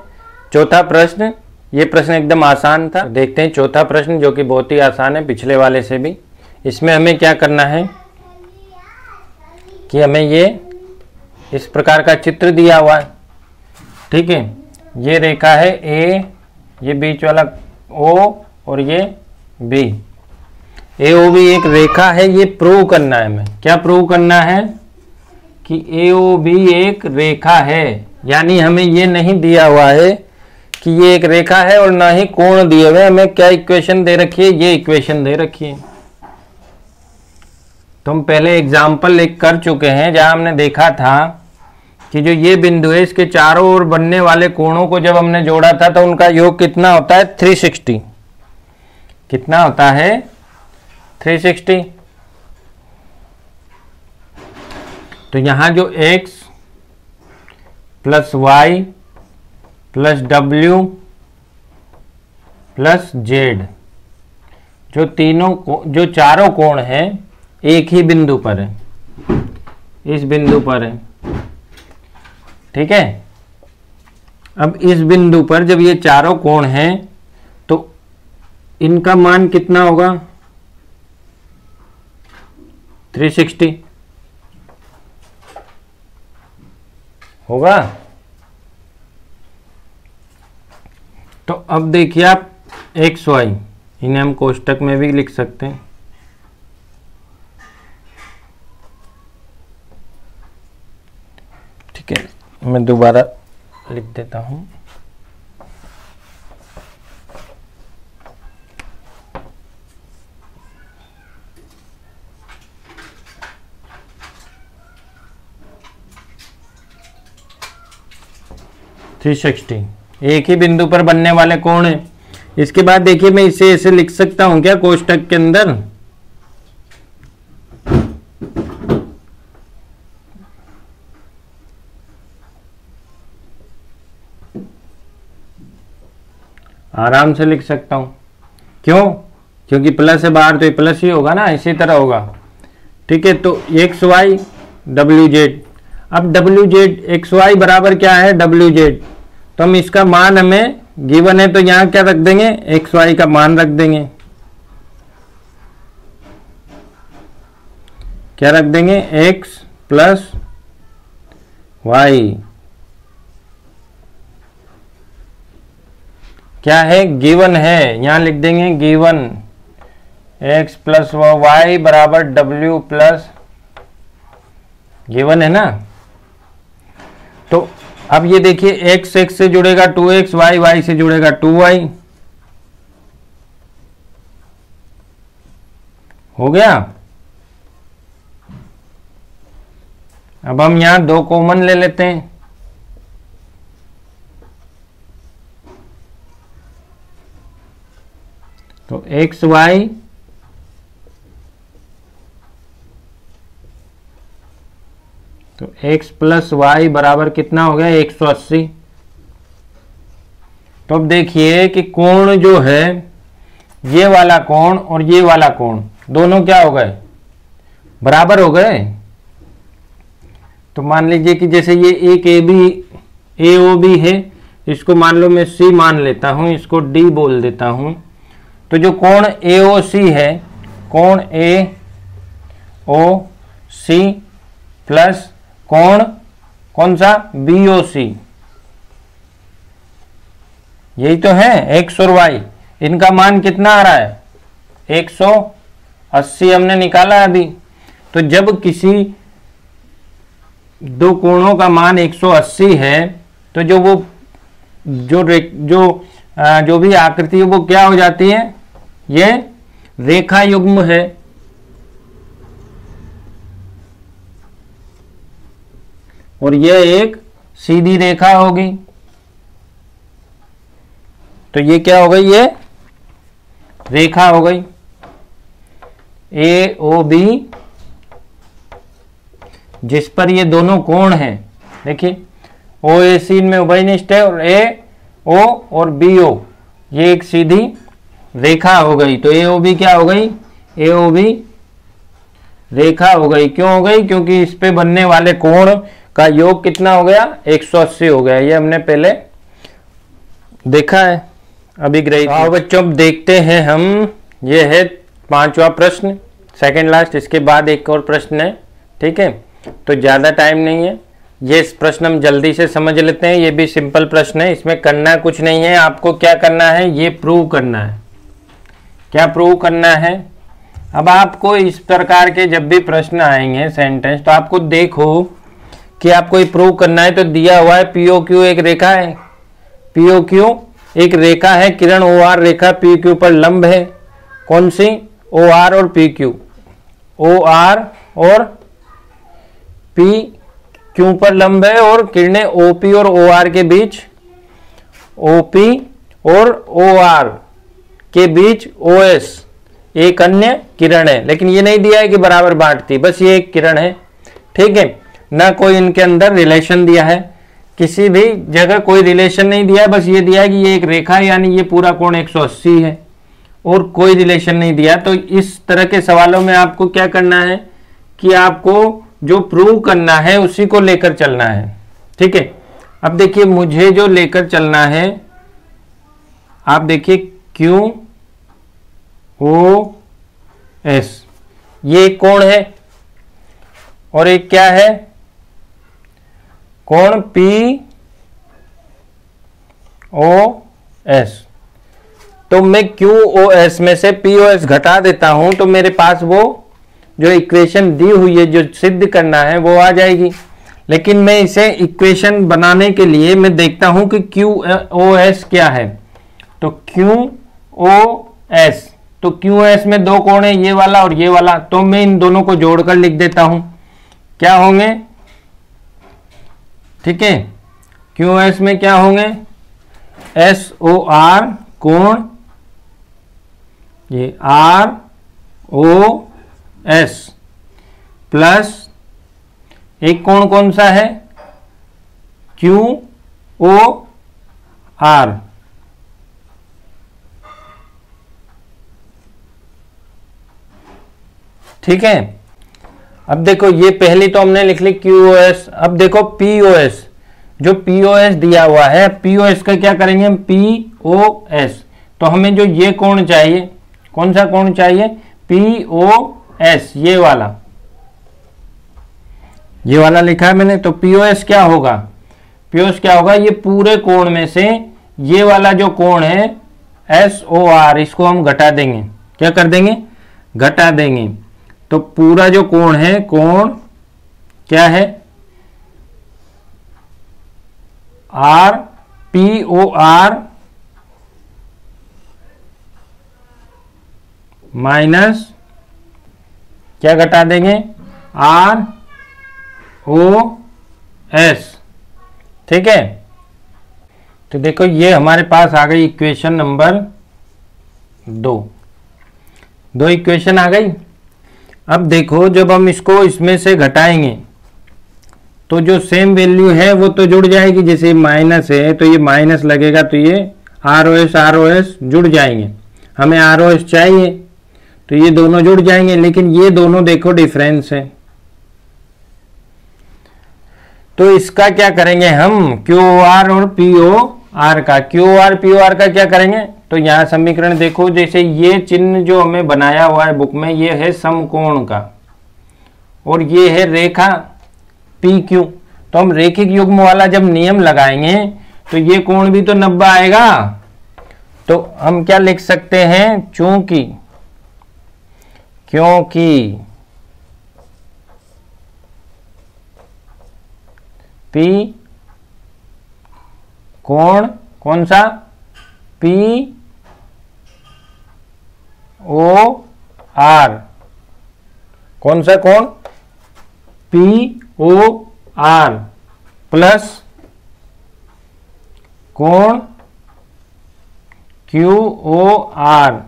चौथा प्रश्न। ये प्रश्न एकदम आसान था। देखते हैं चौथा प्रश्न, जो कि बहुत ही आसान है पिछले वाले से भी। इसमें हमें क्या करना है कि हमें ये इस प्रकार का चित्र दिया हुआ है, ठीक है। ये रेखा है ए, ये बीच वाला ओ और ये बी। ए ओ बी एक रेखा है, ये प्रूव करना है हमें। क्या प्रूव करना है कि ए ओ बी एक रेखा है, यानी हमें ये नहीं दिया हुआ है कि ये एक रेखा है और ना ही कोण दिए हुए। हमें क्या इक्वेशन दे रखी है, ये इक्वेशन दे रखी है। तो हम पहले एग्जाम्पल एक कर चुके हैं, जहां हमने देखा था कि जो ये बिंदु है, इसके चारों ओर बनने वाले कोणों को जब हमने जोड़ा था तो उनका योग कितना होता है, 360। कितना होता है, 360। तो यहां जो x plus Y plus W plus Z, जो चारों कोण हैं एक ही बिंदु पर है, इस बिंदु पर है, ठीक है। अब इस बिंदु पर जब ये चारों कोण हैं तो इनका मान कितना होगा, 360 होगा। तो अब देखिए आप एक्स वाई, इन्हें हम कोष्टक में भी लिख सकते हैं, ठीक है। मैं दोबारा लिख देता हूं। थ्री 360 एक ही बिंदु पर बनने वाले कोण है। इसके बाद देखिए मैं इसे ऐसे लिख सकता हूं क्या कोष्टक के अंदर, आराम से लिख सकता हूं। क्यों, क्योंकि प्लस है बाहर तो ये प्लस ही होगा ना, इसी तरह होगा, ठीक है। तो एक्स वाई डब्ल्यू जेड, अब डब्ल्यू जेड एक्स वाई बराबर क्या है, डब्ल्यू जेड। तो हम इसका मान हमें गिवन है, तो यहां क्या रख देंगे, एक्स वाई का मान रख देंगे। क्या रख देंगे, एक्स प्लस वाई, क्या है, गिवन है, यहां लिख देंगे गिवन, एक्स प्लस वाई बराबर डब्ल्यू प्लस, गिवन है ना। तो अब ये देखिए x x से जुड़ेगा 2x, y y से जुड़ेगा 2y, हो गया। अब हम यहां 2 कॉमन ले लेते हैं। तो एक्स वाई तो x प्लस वाई बराबर कितना हो गया 180। तो अब देखिए कि कोण जो है, ये वाला कोण और ये वाला कोण दोनों क्या हो गए, बराबर हो गए। तो मान लीजिए कि जैसे ये एक ए ओ बी है, इसको मान लो मैं सी मान लेता हूं, इसको डी बोल देता हूं। तो जो कोण ए ओ सी है, कोण ए ओ सी प्लस कोण कौन सा बी ओ सी, यही तो है एक्स और वाई। इनका मान कितना आ रहा है 180 हमने निकाला अभी। तो जब किसी दो कोणों का मान 180 है तो जो वो जो भी आकृति है वो क्या हो जाती है, ये रेखा युग्म है। और यह एक सीधी रेखा होगी। तो ये क्या हो गई, ये रेखा हो गई ए ओ बी, जिस पर ये दोनों कोण हैं। देखिए ओ ए सी में उभयनिष्ठ है और ए ओ और बी ओ ये एक सीधी रेखा हो गई। तो ए ओ बी क्या हो गई, ए ओ बी रेखा हो गई। क्यों हो गई, क्योंकि इस पे बनने वाले कोण का योग कितना हो गया 180 हो गया। ये हमने पहले देखा है अभिग्रहित। आओ बच्चों अब देखते हैं हम, ये है 5वां प्रश्न, सेकंड लास्ट। इसके बाद एक और प्रश्न है, ठीक है। तो ज़्यादा टाइम नहीं है, ये प्रश्न हम जल्दी से समझ लेते हैं। ये भी सिंपल प्रश्न है, इसमें करना कुछ नहीं है। आपको क्या करना है, ये प्रूव करना है। क्या प्रूव करना है, अब आपको इस प्रकार के जब भी प्रश्न आएंगे सेंटेंस, तो आपको देखो कि आपको ये प्रूव करना है। तो दिया हुआ है पीओ क्यू एक रेखा है, पीओ क्यू एक रेखा है, किरण ओ आर रेखा पी क्यू पर लंब है। कौन सी, ओ आर और पी क्यू, ओ आर और पी क्यू पर लंब है। और किरणें ओपी और ओ आर के बीच, ओपी और ओ आर के बीच ओ एस एक अन्य किरण है। लेकिन ये नहीं दिया है कि बराबर बांटती, बस ये एक किरण है, ठीक है। ना कोई इनके अंदर रिलेशन दिया है, किसी भी जगह कोई रिलेशन नहीं दिया है, बस ये दिया है कि ये एक रेखा है, यानी ये पूरा कोण 180 है, और कोई रिलेशन नहीं दिया। तो इस तरह के सवालों में आपको क्या करना है कि आपको जो प्रूव करना है उसी को लेकर चलना है, ठीक है। अब देखिए मुझे जो लेकर चलना है, आप देखिए क्यू ओ एस ये एक कोण है, और एक क्या है, कोण पी ओ एस। तो मैं क्यू ओ एस में से पी ओ एस घटा देता हूं, तो मेरे पास वो जो इक्वेशन दी हुई है, जो सिद्ध करना है, वो आ जाएगी। लेकिन मैं इसे इक्वेशन बनाने के लिए मैं देखता हूं कि क्यू ओ एस क्या है। तो क्यू ओ एस, तो क्यू एस में दो कोण है, ये वाला और ये वाला। तो मैं इन दोनों को जोड़कर लिख देता हूं, क्या होंगे, ठीक है। क्यू एस में क्या होंगे, एस ओ आर कोण, ये आर ओ एस, प्लस एक कोण कौन सा है, क्यू ओ आर, ठीक है। अब देखो ये पहली तो हमने लिख ली क्यू ओ एस। अब देखो पी ओ एस, जो पी ओ एस दिया हुआ है, पी ओ एस का क्या करेंगे हम, पी ओ एस। तो हमें जो ये कोण चाहिए, कौन सा कोण चाहिए, पी ओ एस, ये वाला लिखा है मैंने। तो पी ओ एस क्या होगा, पी ओ एस क्या होगा, ये पूरे कोण में से ये वाला जो कोण है एस ओ आर, इसको हम घटा देंगे। क्या कर देंगे, घटा देंगे। तो पूरा जो कोण है, कोण क्या है, R P O R minus क्या घटा देंगे, आर ओ एस। ठीक है, तो देखो ये हमारे पास आ गई इक्वेशन नंबर 2 इक्वेशन आ गई। अब देखो जब हम इसको इसमें से घटाएंगे तो जो सेम वैल्यू है वो तो जुड़ जाएगी, जैसे माइनस है तो ये माइनस लगेगा तो ये आर ओ एस जुड़ जाएंगे। हमें आर ओ एस चाहिए तो ये दोनों जुड़ जाएंगे, लेकिन ये दोनों देखो डिफरेंस है। तो इसका क्या करेंगे हम, क्यू आर और पी ओ आर का, Q R P O R का क्या करेंगे, तो यहाँ समीकरण देखो, जैसे ये चिन्ह जो हमें बनाया हुआ है बुक में, ये है समकोण का और ये है रेखा पी क्यू। तो हम रेखिक युग्म वाला जब नियम लगाएंगे तो ये कोण भी तो 90 आएगा। तो हम क्या लिख सकते हैं, क्योंकि पी कोण कौन सा, पी ओ आर, कौन सा कोण, पी ओ आर प्लस कोण क्यू ओ आर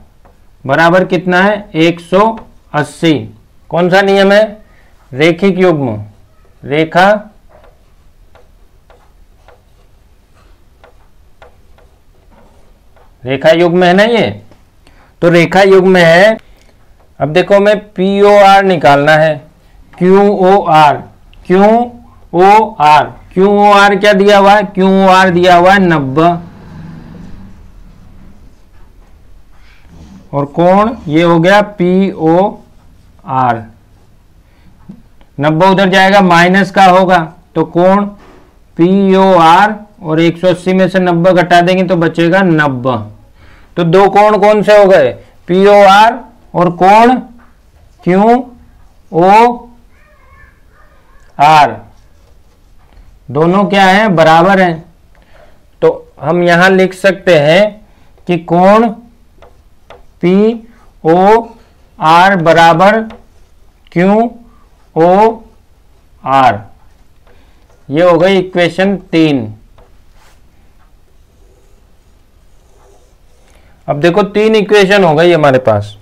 बराबर कितना है 180। कौन सा नियम है, रेखिक युग्म, रेखा युग्म है ना ये, तो रेखा युग्म है। अब देखो हमें पी ओ आर निकालना है, क्यू ओ आर क्या दिया हुआ है, क्यू ओ आर दिया हुआ है 90 और कोण ये हो गया पी ओ आर, 90 उधर जाएगा माइनस का होगा तो कोण पी ओ आर और 180 में से 90 घटा देंगे तो बचेगा 90। तो दो कोण कौन से हो गए, पी ओ आर और कोण क्यू ओ आर, दोनों क्या है, बराबर हैं। तो हम यहां लिख सकते हैं कि कोण पी ओ आर बराबर क्यू ओ आर। ये हो गई इक्वेशन 3। अब देखो 3 इक्वेशन हो गई हमारे पास।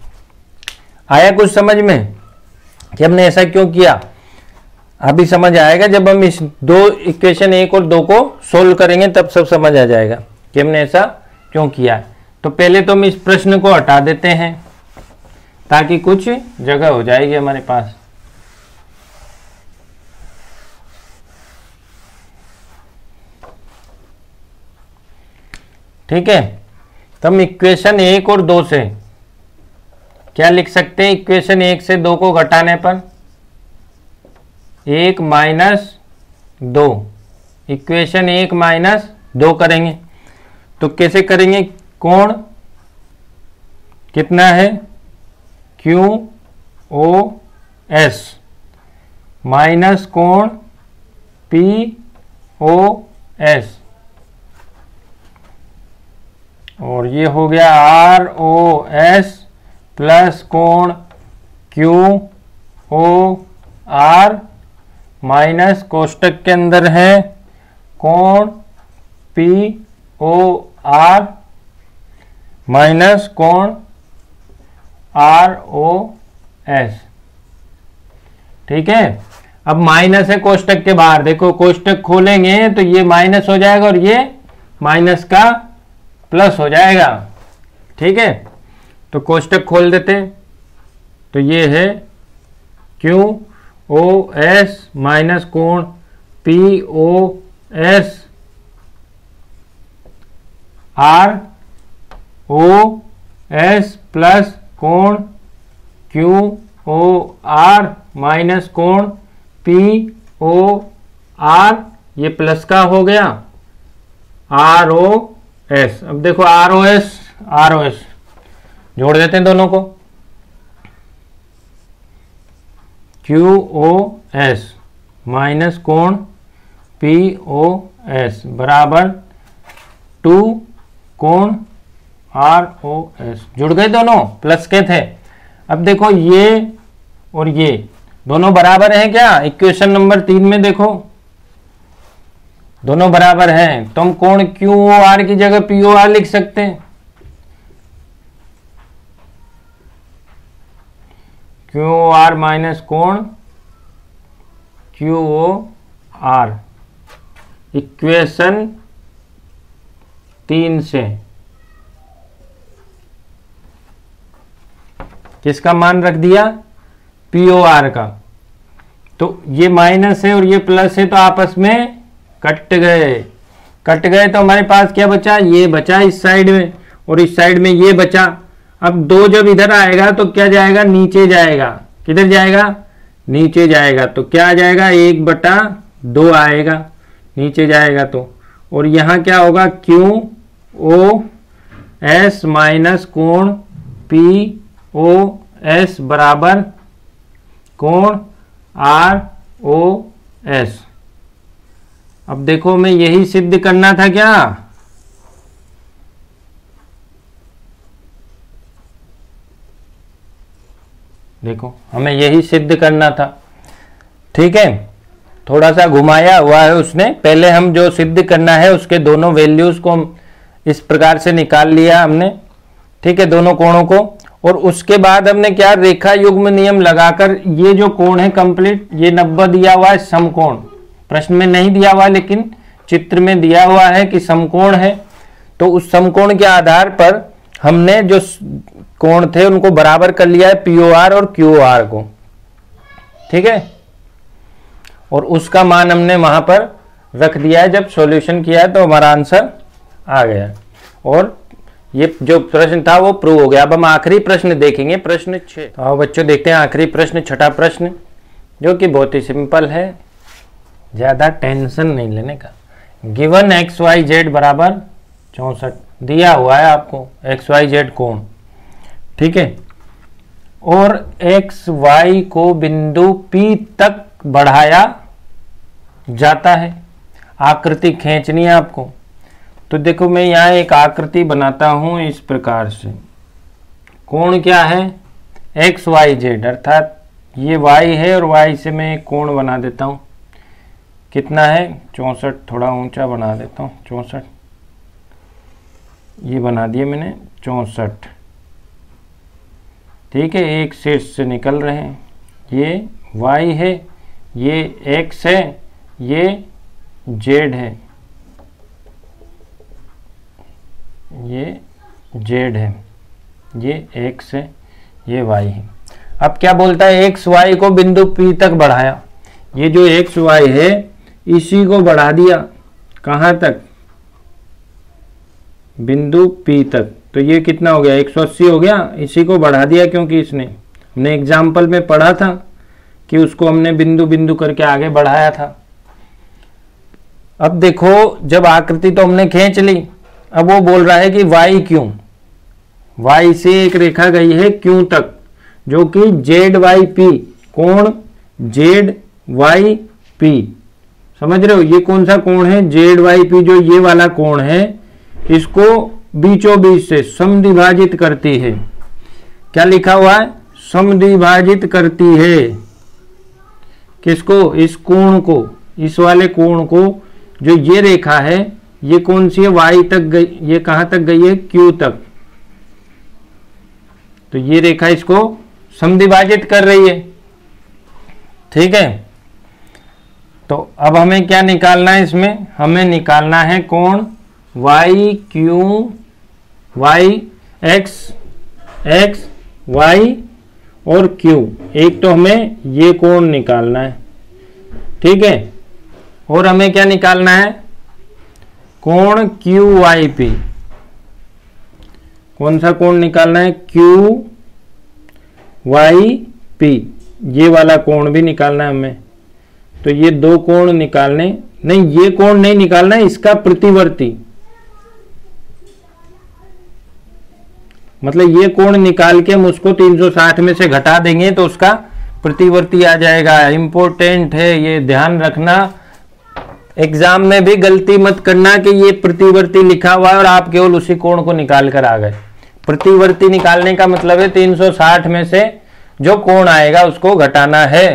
आया कुछ समझ में कि हमने ऐसा क्यों किया, अभी समझ आएगा जब हम इस 2 इक्वेशन 1 और 2 को सोल्व करेंगे, तब सब समझ आ जाएगा कि हमने ऐसा क्यों किया है। तो पहले तो हम इस प्रश्न को हटा देते हैं ताकि कुछ जगह हो जाएगी हमारे पास। ठीक है, तो हम इक्वेशन 1 और 2 से क्या लिख सकते हैं, इक्वेशन 1 से 2 को घटाने पर 1 माइनस 2, इक्वेशन 1 माइनस 2 करेंगे तो कैसे करेंगे, कोण कितना है क्यू ओ एस माइनस कोण पी ओ एस, और ये हो गया आर ओ एस प्लस कोण क्यू ओ आर माइनस कोष्टक के अंदर है कोण पी ओ आर माइनस कोण आर ओ एस। ठीक है, अब माइनस है कोष्टक के बाहर, देखो कोष्टक खोलेंगे तो ये माइनस हो जाएगा और ये माइनस का प्लस हो जाएगा। ठीक है, तो कोष्टक खोल देते तो ये है क्यू ओ एस माइनस कोण P O S R O S plus कोण क्यू ओ आर माइनस कोण पी ओ आर, ये प्लस का हो गया आर ओ एस। अब देखो आर ओ एस जोड़ देते हैं दोनों को, क्यू ओ एस माइनस कोण पी ओ एस बराबर 2 कोण आर ओ एस, जुड़ गए दोनों, प्लस के थे। अब देखो ये और ये दोनों बराबर हैं क्या? इक्वेशन नंबर 3 में देखो, दोनों बराबर हैं तो हम कोण QOR की जगह POR लिख सकते हैं। QOR माइनस कोण QOR, इक्वेशन 3 से किसका मान रख दिया? POR का। तो ये माइनस है और ये प्लस है तो आपस में कट गए तो हमारे पास क्या बचा? ये बचा इस साइड में और इस साइड में ये बचा। अब 2 जब इधर आएगा तो क्या जाएगा? नीचे जाएगा। किधर जाएगा? नीचे जाएगा। तो क्या आ जाएगा? 1/2 आएगा नीचे जाएगा तो। और यहाँ क्या होगा? QOS माइनस कोण POS बराबर कोण ROS। अब देखो हमें यही सिद्ध करना था क्या? देखो हमें यही सिद्ध करना था। ठीक है, थोड़ा सा घुमाया हुआ है उसने। पहले हम जो सिद्ध करना है उसके दोनों वैल्यूज को हम इस प्रकार से निकाल लिया हमने। ठीक है, दोनों कोणों को। और उसके बाद हमने क्या? रेखा युग्म नियम लगाकर ये जो कोण है कंप्लीट, ये 90 दिया हुआ है समकोण। प्रश्न में नहीं दिया हुआ लेकिन चित्र में दिया हुआ है कि समकोण है। तो उस समकोण के आधार पर हमने जो कोण थे उनको बराबर कर लिया है POR और QOR को। ठीक है, और उसका मान हमने वहां पर रख दिया है। जब सॉल्यूशन किया है तो हमारा आंसर आ गया और ये जो प्रश्न था वो प्रूव हो गया। अब हम आखिरी प्रश्न देखेंगे, प्रश्न 6। तो आओ बच्चों देखते हैं आखिरी प्रश्न, छठा प्रश्न, जो कि बहुत ही सिंपल है, ज्यादा टेंशन नहीं लेने का। गिवन XYZ बराबर 64 दिया हुआ है आपको, XYZ कोण। ठीक है, और XY को बिंदु P तक बढ़ाया जाता है। आकृति खींचनी है आपको। तो देखो मैं यहाँ एक आकृति बनाता हूं इस प्रकार से। कोण क्या है? XYZ, अर्थात ये Y है और Y से मैं एक कोण बना देता हूं। कितना है? 64। थोड़ा ऊंचा बना देता हूं, 64। ये बना दिया मैंने 64। ठीक है, एक शीर्ष से निकल रहे हैं। ये Y है, ये X है, ये Z है, ये Z है, ये X है, ये Y है। अब क्या बोलता है? XY को बिंदु P तक बढ़ाया। ये जो XY है इसी को बढ़ा दिया कहाँ तक? बिंदु P तक। तो ये कितना हो गया? 180 हो गया। इसी को बढ़ा दिया क्योंकि हमने एग्जाम्पल में पढ़ा था कि उसको हमने बिंदु बिंदु करके आगे बढ़ाया था। अब देखो, जब आकृति तो हमने खींच ली, अब वो बोल रहा है कि Y क्यों? Y से एक रेखा गई है Q तक, जो कि ZYP, कोण ZYP। समझ रहे हो? ये कौन सा कोण है? ZYP, जो ये वाला कोण है, इसको बीचों बीच से समद्विभाजित करती है। क्या लिखा हुआ है? समद्विभाजित करती है। किसको? इस कोण को, इस वाले कोण को। जो ये रेखा है ये कौन सी है? Y तक गई। ये कहां तक गई है? Q तक। तो ये रेखा इसको समद्विभाजित कर रही है। ठीक है, तो अब हमें क्या निकालना है? इसमें हमें निकालना है कोण X Y और Q। एक तो हमें ये कोण निकालना है। ठीक है, और हमें क्या निकालना है? कोण QYP। कौन सा कोण निकालना है? QYP। ये वाला कोण भी निकालना है हमें। तो ये दो कोण निकालने, नहीं ये कोण नहीं निकालना है, इसका प्रतिवर्ती। मतलब ये कोण निकाल के हम उसको 360 में से घटा देंगे तो उसका प्रतिवर्ती आ जाएगा। इंपॉर्टेंट है, ये ध्यान रखना। एग्जाम में भी गलती मत करना कि ये प्रतिवर्ती लिखा हुआ है और आप केवल उसी कोण को निकाल कर आ गए। प्रतिवर्ती निकालने का मतलब है 360 में से जो कोण आएगा उसको घटाना है।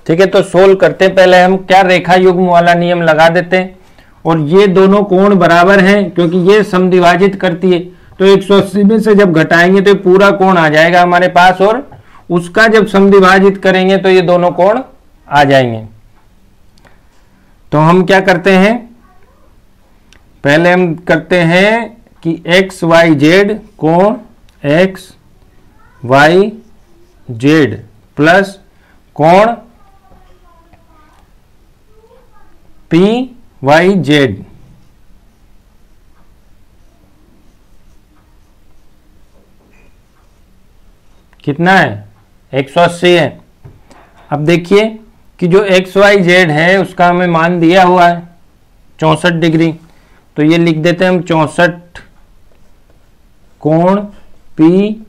ठीक है, तो सोल्व करते पहले हम क्या रेखा युग्म वाला नियम लगा देते हैं। और ये दोनों कोण बराबर हैं क्योंकि ये समद्विभाजित करती है, तो 180 में से जब घटाएंगे तो पूरा कोण आ जाएगा हमारे पास, और उसका जब समद्विभाजित करेंगे तो ये दोनों कोण आ जाएंगे। तो हम क्या करते हैं, पहले हम करते हैं कि एक्स वाई जेड कोण एक्स वाई जेड प्लस कोण पी वाई जेड, कितना है 180 है। अब देखिए कि जो एक्स वाई जेड है उसका हमें मान दिया हुआ है 64 डिग्री, तो ये लिख देते हैं हम 64 कोण पी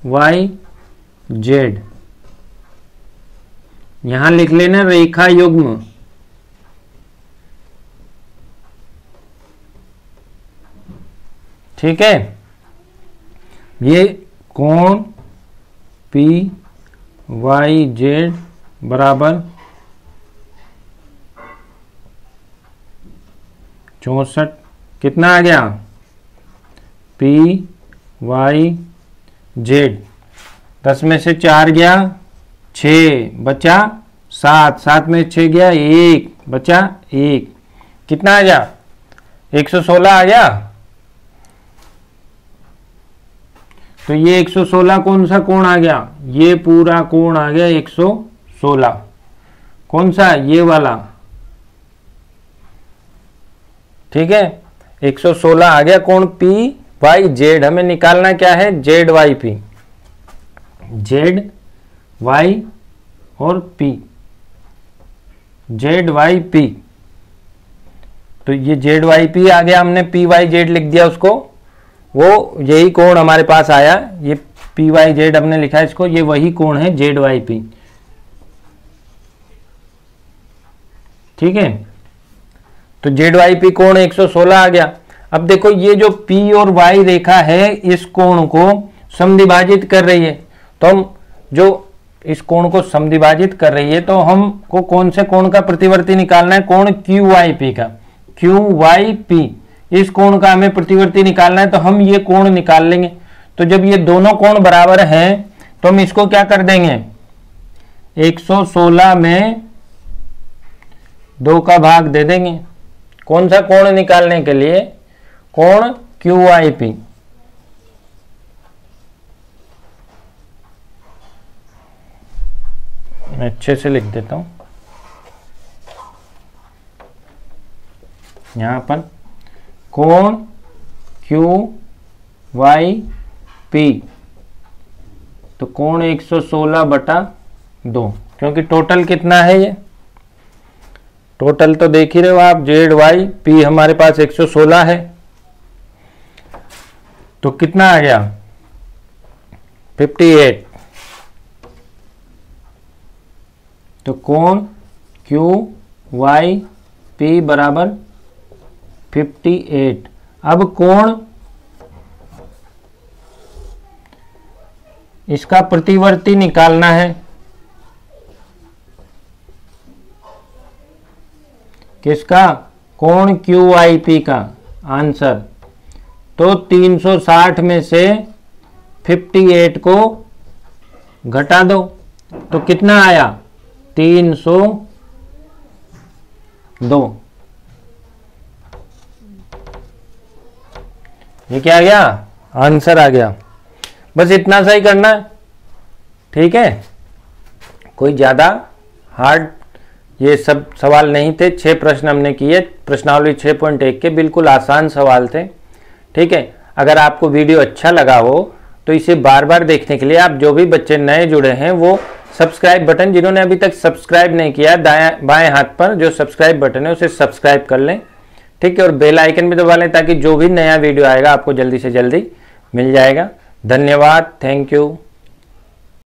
वाई जेड। यहां लिख लेना रेखा युग्म, ठीक है। ये कोण पी वाई जेड बराबर 64, कितना आ गया पी वाई जेड, 10 में से 4 गया 6 बचा 7, 7 में 6 गया 1 बचा 1, कितना आ गया 116 आ गया। तो ये 116 कौन सा कोण आ गया, ये पूरा कोण आ गया 116। कौन सा, ये वाला, ठीक है। 116 आ गया कोण पी वाई जेड। हमें निकालना क्या है, Z Y P, Z Y और पी, जेड वाई पी। तो ये जेड वाई पी आ गया, हमने पी वाई जेड लिख दिया उसको, वो यही कोण हमारे पास आया। ये पी वाई जेड हमने लिखा है इसको, ये वही कोण है जेड वाई पी, ठीक है। तो जेड वाई पी कोण 116 आ गया। अब देखो ये जो पी और वाई रेखा है इस कोण को समद्विभाजित कर रही है, तो हम जो इस कोण को समद्विभाजित कर रही है तो हमको कौन से कोण का प्रतिवर्ती निकालना है, कोण क्यू वाई पी का, क्यू वाई पी, इस कोण का हमें प्रतिवर्ती निकालना है। तो हम ये कोण निकाल लेंगे। तो जब ये दोनों कोण बराबर हैं तो हम इसको क्या कर देंगे, 116 में 2 का भाग दे देंगे। कौन सा कोण निकालने के लिए, कोण क्यू वाई पी। मैं अच्छे से लिख देता हूं, यहां पर कोण क्यू वाई पी, तो कोण 116/2, क्योंकि टोटल कितना है, ये टोटल तो देख ही रहे हो आप, जेड वाई पी हमारे पास 116 है, तो कितना आ गया 58। तो कोण क्यू वाई पी बराबर 58। अब कोण इसका प्रतिवर्ती निकालना है, किसका, कोण क्यू वाई पी का आंसर। तो 360 में से 58 को घटा दो तो कितना आया 302। ये क्या आ गया, आंसर आ गया। बस इतना सा ही करना है, ठीक है। कोई ज्यादा हार्ड ये सब सवाल नहीं थे। 6 प्रश्न हमने किए, प्रश्नावली 6.1 के बिल्कुल आसान सवाल थे, ठीक है। अगर आपको वीडियो अच्छा लगा हो तो इसे बार बार देखने के लिए आप जो भी बच्चे नए जुड़े हैं वो सब्सक्राइब बटन, जिन्होंने अभी तक सब्सक्राइब नहीं किया, दाएं बाएं हाथ पर जो सब्सक्राइब बटन है उसे सब्सक्राइब कर लें, ठीक है। और बेल आइकन भी दबा लें ताकि जो भी नया वीडियो आएगा आपको जल्दी से जल्दी मिल जाएगा। धन्यवाद, थैंक यू।